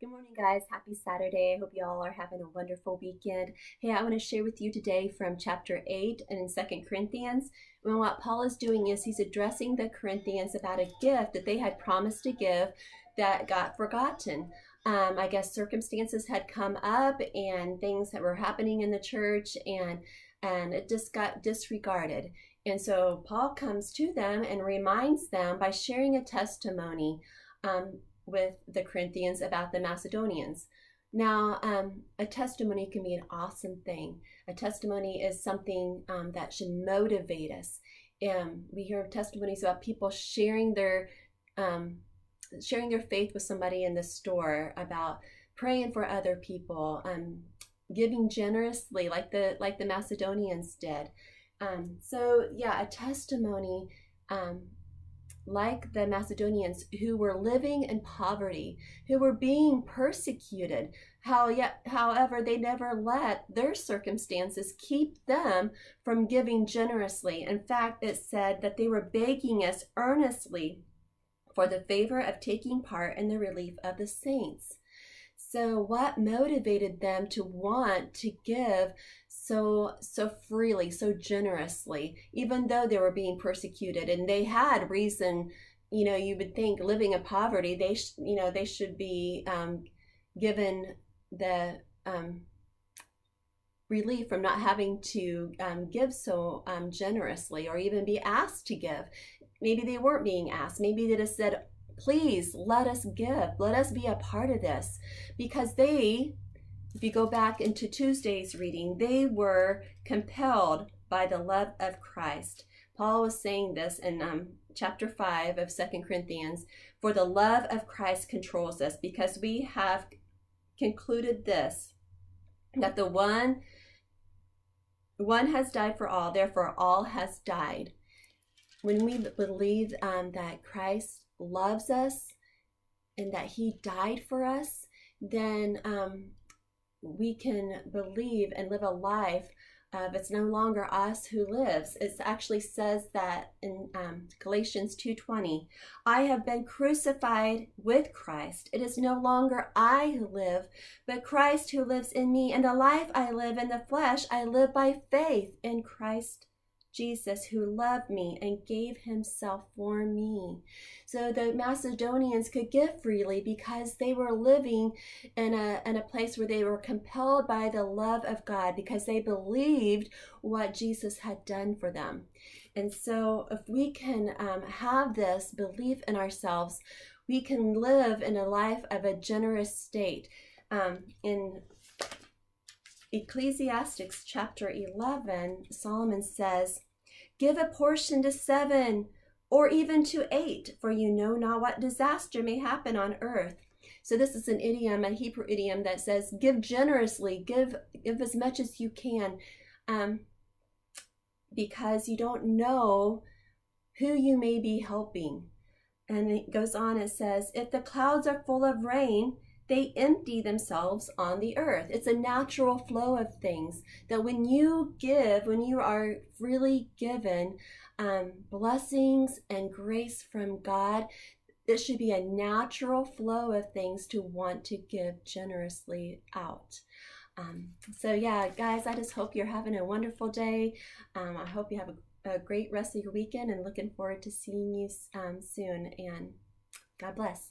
Good morning, guys. Happy Saturday. I hope you all are having a wonderful weekend. Hey, I want to share with you today from chapter 8 and in 2 Corinthians. And what Paul is doing is he's addressing the Corinthians about a gift that they had promised to give that got forgotten. I guess circumstances had come up and things that were happening in the church and it just got disregarded. And so Paul comes to them and reminds them by sharing a testimony with the Corinthians about the Macedonians. Now, a testimony can be an awesome thing. A testimony is something that should motivate us. We hear testimonies about people sharing their faith with somebody in the store, about praying for other people, giving generously like the Macedonians did. So yeah, a testimony like the Macedonians who were living in poverty, who were being persecuted. However, they never let their circumstances keep them from giving generously. In fact, it said that they were begging us earnestly for the favor of taking part in the relief of the saints. So what motivated them to want to give so freely, so generously, even though they were being persecuted? And they had reason, you would think living in poverty, they should be given the relief from not having to give so generously, or even be asked to give. Maybe they weren't being asked. Maybe they just said, please let us give, let us be a part of this. Because they, if you go back into Tuesday's reading, they were compelled by the love of Christ. Paul was saying this in chapter 5 of 2 Corinthians, for the love of Christ controls us, because we have concluded this, that the one has died for all, therefore all has died. When we believe that Christ loves us and that he died for us, then we can believe and live a life of, it's no longer us who lives. It actually says that in Galatians 2:20, I have been crucified with Christ. It is no longer I who live, but Christ who lives in me. And the life I live in the flesh, I live by faith in Christ Jesus, who loved me and gave himself for me. So the Macedonians could give freely because they were living in a place where they were compelled by the love of God, because they believed what Jesus had done for them. And so if we can have this belief in ourselves, we can live in a life of a generous state. In Ecclesiastes chapter 11, Solomon says, give a portion to 7 or even to 8, for you know not what disaster may happen on earth. So this is an idiom, a Hebrew idiom that says, give generously, give as much as you can, because you don't know who you may be helping. And it goes on, it says, if the clouds are full of rain, they empty themselves on the earth. It's a natural flow of things, that when you give, when you are freely given blessings and grace from God, it should be a natural flow of things to want to give generously out. So yeah, guys, I just hope you're having a wonderful day. I hope you have a great rest of your weekend, and looking forward to seeing you soon. And God bless.